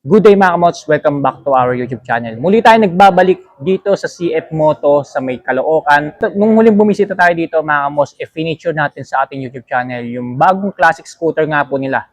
Good day mga kamots, welcome back to our YouTube channel. Muli tayo nagbabalik dito sa CF Moto sa may Caloocan. Nung huling bumisita tayo dito mga kamots, feature natin sa ating YouTube channel yung bagong classic scooter nga po nila,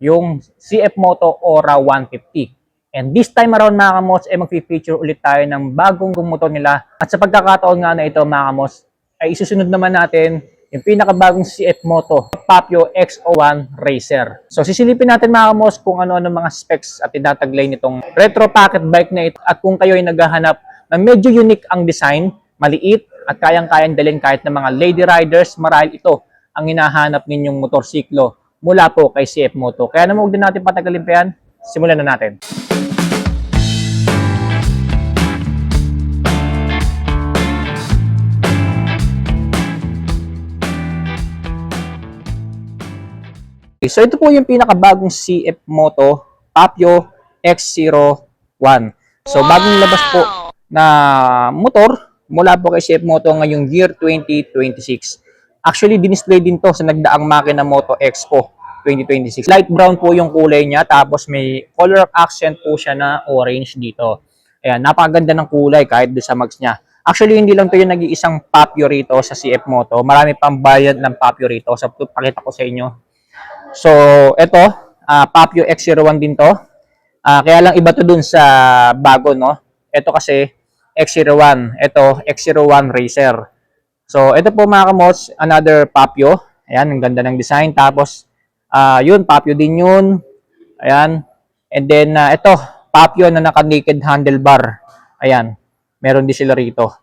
yung CF Moto Aura 150. And this time around mga kamots, mag-feature ulit tayo ng bagong motor nila. At sa pagkakataon nga na ito mga kamots, ay isusunod naman natin yung pinakabagong CF Moto, Papio X01 Racer. So sisilipin natin mga kamos kung ano-ano mga specs at tinataglay nitong retro pocket bike na ito. At kung kayo ay naghahanap na medyo unique ang design, maliit at kayang-kayang dalhin kahit ng mga lady riders, marahil ito ang hinahanap ninyong motorsiklo mula po kay CF Moto. Kaya naman huwag din natin patagalin pa yan, simulan na natin. So ito po yung pinakabagong CF Moto Papio X01. So bagong labas po na motor mula po kay CF Moto ngayong year 2026. Actually, dinisplay din to sa nagdaang Makina Moto Expo 2026. Light brown po yung kulay niya, tapos may color accent po siya na orange dito. Ayan, napakaganda ng kulay kahit doon sa mags niya. Actually, hindi lang to yung nag-iisang Papio rito sa CF Moto. Marami pang variant ng Papio rito. So, pakita ko sa inyo. So, ito, Papio X01 din to. Kaya lang iba to dun sa bago, no? Ito kasi X01. Ito, X01 Racer. So, ito po mga kamots, another Papio. Ayan, ang ganda ng design. Tapos, yun, Papio din yun. Ayan. And then, ito, Papio na naka-naked handlebar. Ayan, meron din sila rito.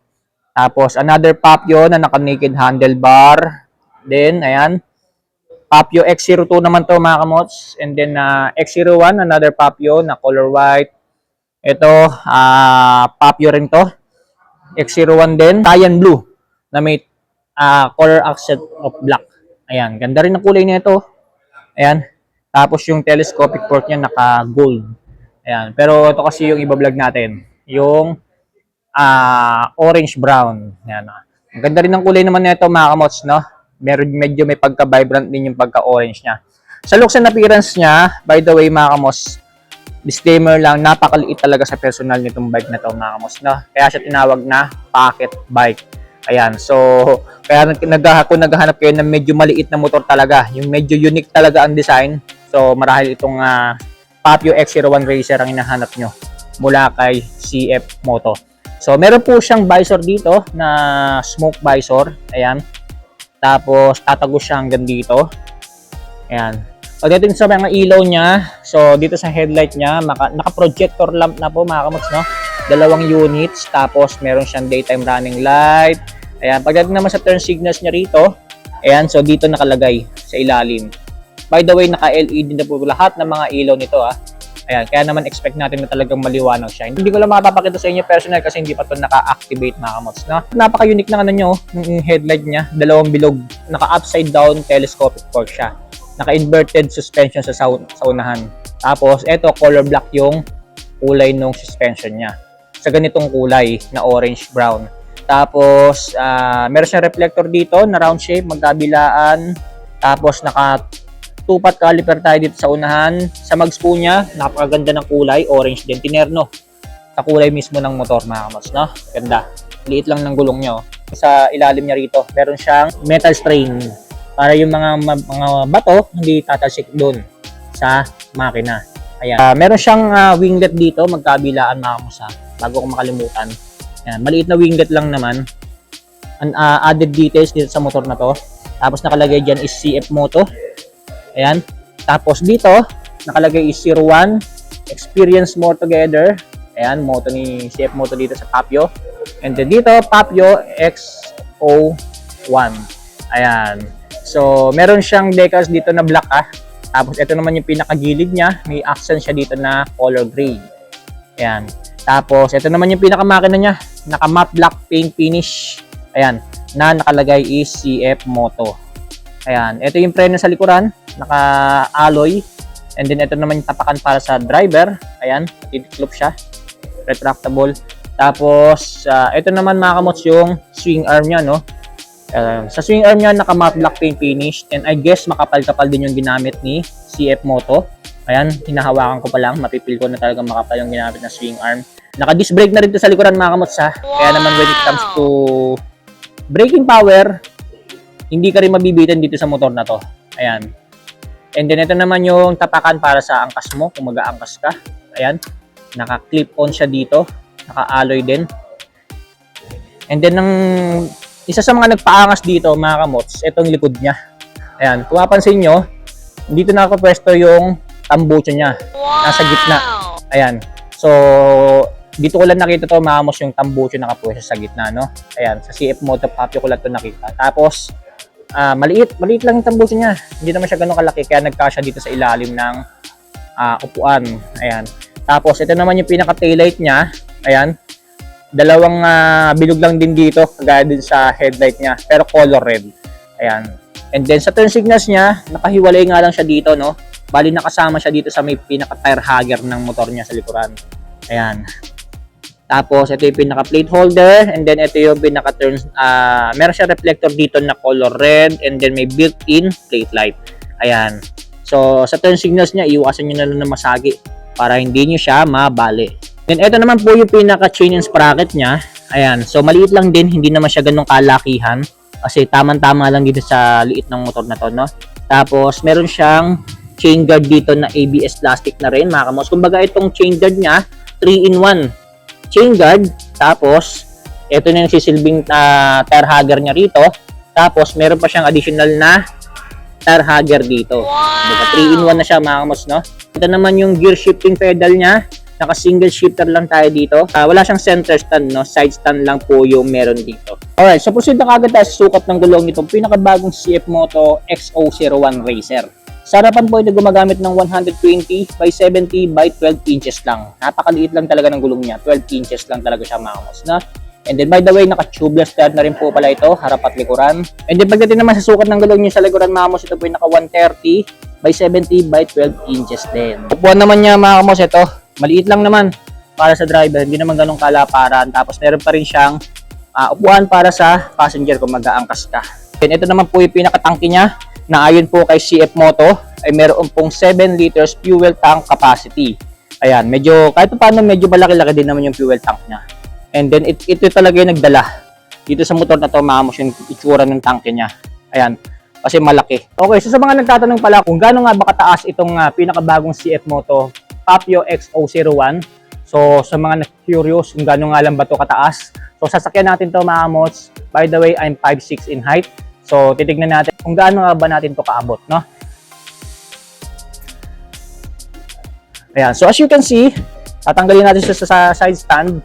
Tapos, another Papio na naka-naked handlebar. Then, ayan. Papio X02 naman to mga kamots. And then X01, another Papio na color white. Ito, Papio rin to. X01 din. Cyan blue na may color accent of black. Ayan, ganda rin ang kulay nito. Ayan. Tapos yung telescopic port niya naka-gold. Ayan. Pero ito kasi yung iba-vlog natin. Yung orange brown. Ayan. Ang ganda rin ang kulay naman nito mga kamots, no? Medyo may pagka-vibrant din yung pagka-orange niya. Sa looks and appearance niya, by the way mga kamos, disclaimer lang, napakaliit talaga sa personal nitong bike na to mga kamos. No? Kaya siya tinawag na pocket bike. Ayan, so kaya kung naghahanap kayo ng medyo maliit na motor talaga, yung medyo unique talaga ang design, so marahil itong Papio X01 Racer ang hinahanap nyo mula kay CF Moto. So meron po siyang visor dito na smoke visor. Ayan. Tapos, tatago siya hanggang dito. Ayan. Pagdating sa mga ilaw niya, so dito sa headlight niya, naka-projector lamp na po mga kamots, no? 2 units, tapos meron siyang daytime running light. Ayan. Pagdating naman sa turn signals niya rito, ayan, so dito nakalagay sa ilalim. By the way, naka-LED na po lahat ng mga ilaw nito, Ayan, kaya naman expect natin na talagang maliwanag siya. Hindi ko lang mapapakita sa inyo personal kasi hindi pa ito naka-activate mga kamots. No? Napaka-unique ng niyo, ng headlight niya, 2 bilog, naka-upside down telescopic port siya. Naka-inverted suspension sa unahan. Tapos, ito color black yung kulay ng suspension niya. Sa ganitong kulay na orange-brown. Tapos, meron siyang reflector dito na round shape, magkabilaan. Tapos, tupat caliper tayo dito sa unahan. Sa mags po niya, napakaganda ng kulay, orange din, tinerno. Sa kulay mismo ng motor mga kamos, no? Ganda. Liit lang ng gulong niya, Sa ilalim niya rito, meron siyang metal strain para yung mga bato hindi tatalsik doon sa makina. Ayan. Meron siyang winglet dito, magkabilaan mga kamos, bago ko makalimutan. Ayan, maliit na winglet lang naman. Added details dito sa motor na to. Tapos nakalagay dyan is CF Moto. Ayan. Tapos dito, nakalagay is 01, experience more together. Ayan, moto ni CF Moto dito sa Papio. And then dito, Papio X01. Ayan. So, meron siyang decals dito na black, Tapos, ito naman yung pinakagilid niya. May accent siya dito na color gray. Ayan. Tapos, ito naman yung pinakamakina niya. Naka-matte black paint finish. Ayan. Na nakalagay is CF Moto. Ayan. Ito yung preno sa likuran. Naka-alloy. And then, ito naman yung tapakan para sa driver. Ayan. Titiklop siya. Retractable. Tapos, ito naman mga kamots yung swing arm niya, no? Sa swing arm niya, naka-matte black paint finish. And I guess makapal-kapal din yung ginamit ni CF Moto. Ayan, hinahawakan ko pa lang, mapipil ko na talaga makapal yung ginamit na swing arm. Naka-disc brake na rin to sa likuran mga kamots ha. Kaya naman when it comes to braking power, hindi ka rin mabibitin dito sa motor na to. Ayan. And then ito naman yung tapakan para sa angkas mo, kung mag-aangkas ka. Ayan, naka-clip on siya dito, naka-alloy din. And then isa sa mga nagpaangas dito mga kamots, itong likod niya. Ayan, kung mapansin nyo, dito nakapwesto yung tambucho niya. Nasa gitna. Ayan. So, dito ko lang nakita to mga kamots yung tambucho nakapwesto sa gitna, no? Ayan, sa CF Moto Papio ko lang to nakita. Tapos, maliit lang yung tambucho niya. Hindi naman siya ganun kalaki, kaya nagkasya dito sa ilalim ng upuan. Ayan. Tapos, ito naman yung pinaka-taillight niya. Ayan. Dalawang bilog lang din dito, kagaya din sa headlight niya, pero color red. Ayan. And then, sa turn signals niya, nakahiwalay nga lang siya dito, no? Bali, nakasama siya dito sa may pinaka-tire hugger ng motor niya sa likuran. Ayan. Tapos, ito yung pinaka-plate holder. And then, ito yung pinaka-turn. Meron siya reflector dito na color red. And then, may built-in plate light. Ayan. So, sa turn signals niya, iwasan nyo na lang na masagi para hindi nyo siya mabali. Then, ito naman po yung pinaka-chain and sprocket niya. Ayan. So, maliit lang din. Hindi naman siya ganun kalakihan. Kasi tamang-tama lang dito sa liit ng motor na to, no? Tapos, meron siyang chain guard dito na ABS plastic na rin, mga kamos. Kumbaga, itong chain guard niya, 3-in-1 chain guard. Tapos, ito na yung sisilbing tire hugger niya rito. Tapos, meron pa siyang additional na tire hugger dito. Kumbaga, 3-in-1 na siya, mga kamos, no? Ito naman yung gear shifting pedal niya. Naka-single shifter lang tayo dito. Wala siyang center stand, no? Side stand lang po yung meron dito. Alright, so proceed na kagad tayo sa sukat ng gulong nitong pinakabagong CF Moto X01 Racer. Sa harapan po ito gumagamit ng 120 by 70 by 12 inches lang. Napakaliit lang talaga ng gulong niya. 12 inches lang talaga siya, mga kamos, na. And then, by the way, naka-tubeless tire na rin po pala ito, harap at likuran. And then, pagdating naman sa sukat ng gulong niya sa likuran, mga kamos, ito po yung naka 130 by 70 by 12 inches din. Upuan naman niya, mga kamos, ito. Maliit lang naman para sa driver, hindi naman ganun kalaparan. Tapos meron pa rin siyang upuan para sa passenger kung mag-aangkas ka. And ito naman po yung pinakatangke niya na ayon po kay CF Moto ay meron pong 7 liters fuel tank capacity. Ayan, medyo kahit paano medyo malaki-laki din naman yung fuel tank niya. And then ito talaga yung nagdala dito sa motor na to, maamos yung itsura ng tangke niya. Ayan, kasi malaki. Okay, so sa mga nagtatanong pala kung gaano nga ba kataas itong pinakabagong CF Moto Papio X01. So, sa mga curious kung gano'n nga lang ba ito kataas. So, sasakyan natin to, mga mods. By the way, I'm 5'6" in height. So, titignan natin kung gaano nga ba natin to kaabot, no? Ayan. So, as you can see, tatanggalin natin siya sa side stand.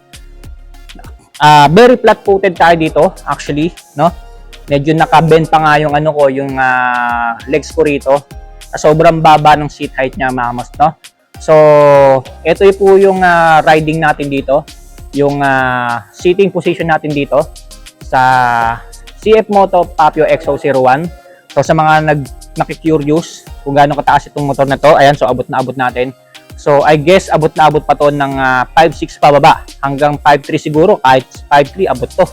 Very flat-footed tayo dito, actually, no? Medyo nakabend pa nga yung ano ko, yung legs ko rito. Sobrang baba ng seat height niya, mga mods, no? So, ito po yung riding natin dito, yung sitting position natin dito sa CF Moto Papio X01. So, sa mga nakikurious kung gaano kataas itong motor na to, ayan, so abot na abot natin. So, I guess abot na abot pa to ng 5'6" pababa, hanggang 5'3" siguro, kahit 5'3" abot to.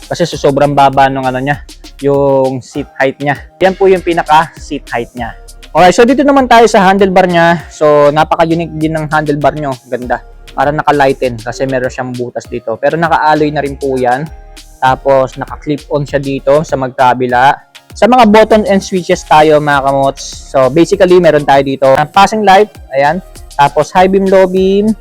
Kasi sobrang baba ng ano niya, yung seat height niya. Yan po yung pinaka seat height niya. Okay, so dito naman tayo sa handlebar niya. So, napaka-unique din ng handlebar nyo. Ganda. Para naka-lighten kasi meron siyang butas dito. Pero naka-alloy na rin po yan. Tapos, naka-clip-on siya dito sa magkabila. Sa mga button and switches tayo, mga kamots. So, basically, meron tayo dito. Passing light. Ayan. Tapos, high beam, low beam.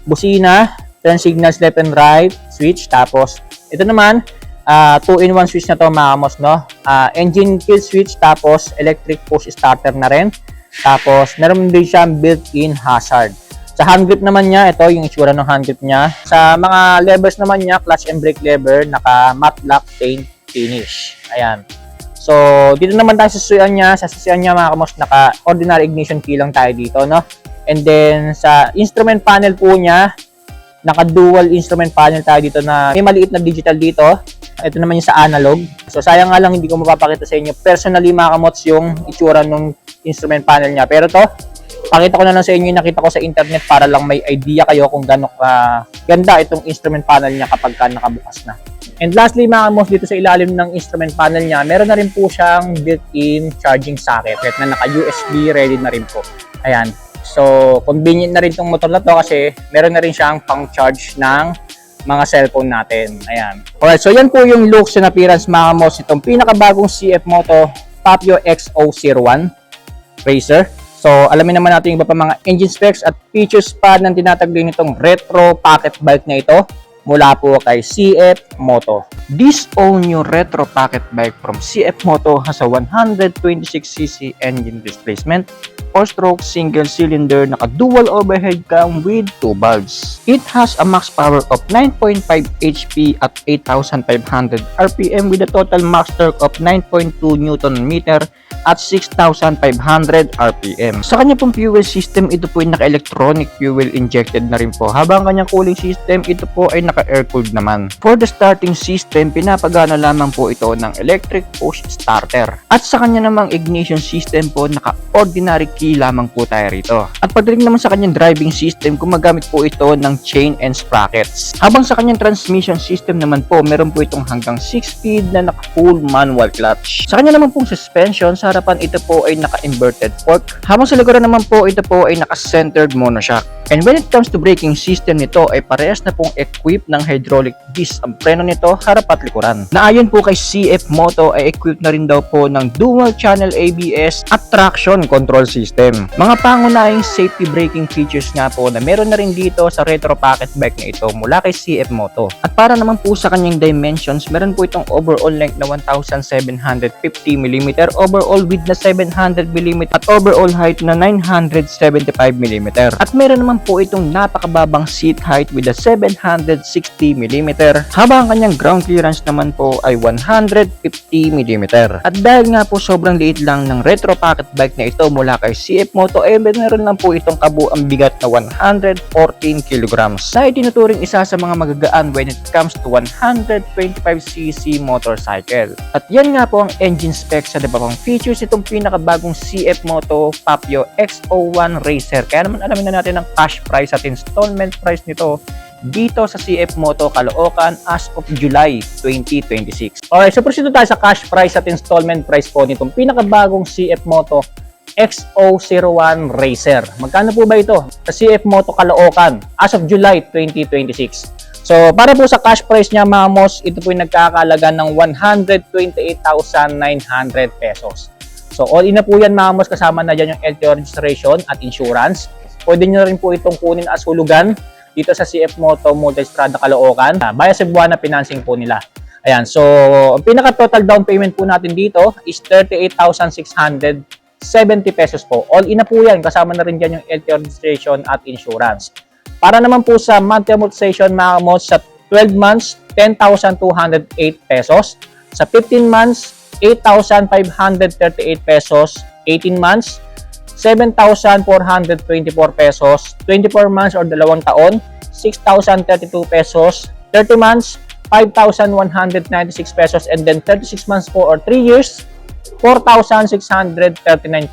Busina. Turn signals left and right. Switch. Tapos, ito naman, 2-in-1 switch na to, mga kamos, no? Engine kill switch, tapos electric push starter na rin. Tapos meron din siyang built-in hazard. Sa hand grip naman niya, ito yung itsura ng hand grip niya. Sa mga levers naman niya, clutch and brake lever, naka matte lock paint finish. Ayan. So dito naman tayo sa sasuyan niya. Sa sasuyan niya, mga kamos, naka ordinary ignition key lang tayo dito, no? And then sa instrument panel po niya, naka dual instrument panel tayo dito na may maliit na digital dito. Ito naman yung sa analog. So, sayang nga lang hindi ko mapapakita sa inyo personally, mga kamots, yung itsura ng instrument panel niya. Pero to, pakita ko na lang sa inyo yung nakita ko sa internet para lang may idea kayo kung gano'ng ganda itong instrument panel niya kapag nakabukas na. And lastly, mga kamots, dito sa ilalim ng instrument panel niya, meron na rin po siyang built-in charging socket na naka-USB ready na rin po. Ayan. So, convenient na rin itong motor na to kasi meron na rin siyang pang-charge ng mga cellphone natin. Ayan. Alright, so yan po yung looks and appearance mga kamos itong pinakabagong CF Moto Papio X001 Racer. So, alamin naman natin yung iba pa mga engine specs at features pa ng tinatagli nitong retro pocket bike na ito mula po kay CF Moto. This all new retro pocket bike from CF Moto has a 126cc engine displacement, 4-stroke single cylinder naka-dual overhead cam with 2 valves. It has a max power of 9.5 HP at 8,500 RPM with a total max torque of 9.2 Nm at 6,500 RPM. Sa kanya pong fuel system, ito po ay naka-electronic fuel injected na rin po. Habang kanyang cooling system, ito po ay naka-air-cooled naman. For the starting system, pinapagana lamang po ito ng electric push starter. At sa kanya namang ignition system po, naka-ordinary key lamang po tayo rito. At pagdating naman sa kanyang driving system, gumagamit po ito ng chain and sprockets. Habang sa kanyang transmission system naman po, meron po itong hanggang 6-speed na naka-full manual clutch. Sa kanya naman pong suspension, sa harapan ito po ay naka-inverted fork. Habang sa likuran naman po ito po ay naka-centered monoshock. And when it comes to braking system nito ay parehas na pong equipped ng hydraulic disc ang preno nito harap at likuran. Na ayon po kay CF Moto ay equipped na rin daw po ng dual channel ABS at traction control system. Mga pangunahing safety braking features nga po na meron na rin dito sa retro pocket bike na ito mula kay CF Moto. At para naman po sa kanyang dimensions, meron po itong overall length na 1,750mm, overall width na 700mm at overall height na 975mm. At meron naman po itong napakababang seat height with a 760mm, habang ang kanyang ground clearance naman po ay 150mm. At dahil nga po sobrang liit lang ng retro pocket bike na ito mula kay CF Moto ay meron lang po itong kabuang bigat na 114kg na itinuturing isa sa mga magagaan when it comes to 125cc motorcycle. At yan nga po ang engine specs sa iba pang features itong pinakabagong CF Moto Papio X01 Racer. Kaya naman alamin na natin ang cash price at installment price nito dito sa CF Moto Caloocan as of July 2026. Alright, so proceed tayo sa cash price at installment price po nitong pinakabagong CF Moto X001 Racer. Magkano po ba ito sa CF Moto Caloocan as of July 2026? So, para po sa cash price niya mga mos, ito po yung nagkakalaga ng 128,900 pesos. So, all in na po yan mga mos, kasama na dyan yung LTO registration at insurance. Pwede nyo rin po itong kunin as hulugan dito sa CF Moto Multistrada Caloocan. Via Cebuana financing po nila. Ayan, so ang pinaka-total down payment po natin dito is 38,670 pesos po. All in na po yan, kasama na rin dyan yung LTO registration at insurance. Para naman po sa monthly amortization mga mos, sa 12 months, 10,208 pesos. Sa 15 months, 8,538 pesos. 18 months, 7,424 pesos, 24 months or 2 taon, 6,032 pesos, 30 months, 5,196 pesos, and then 36 months po or 3 years, 4,639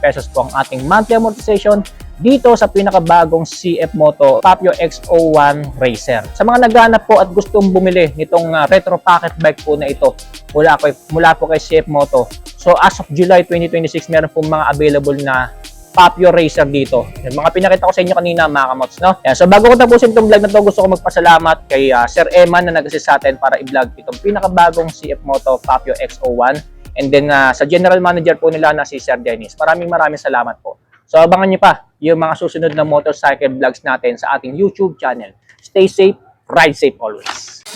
pesos po ang ating monthly amortization dito sa pinakabagong CF Moto Papio X01 Racer. Sa mga naghahanap po at gustong bumili nitong retro pocket bike po na ito mula po kay CF Moto, so as of July 2026 meron po mga available na Papio Racer dito. Yung mga pinakita ko sa inyo kanina mga kamots, no? Yan. So bago ko tapusin itong vlog na to, gusto ko magpasalamat kay Sir Eman na nag-assist sa atin para i-vlog itong pinakabagong CF Moto Papio X01, and then sa general manager po nila na si Sir Dennis. Maraming salamat po. So abangan niyo pa yung mga susunod na motorcycle vlogs natin sa ating YouTube channel. Stay safe, ride safe always.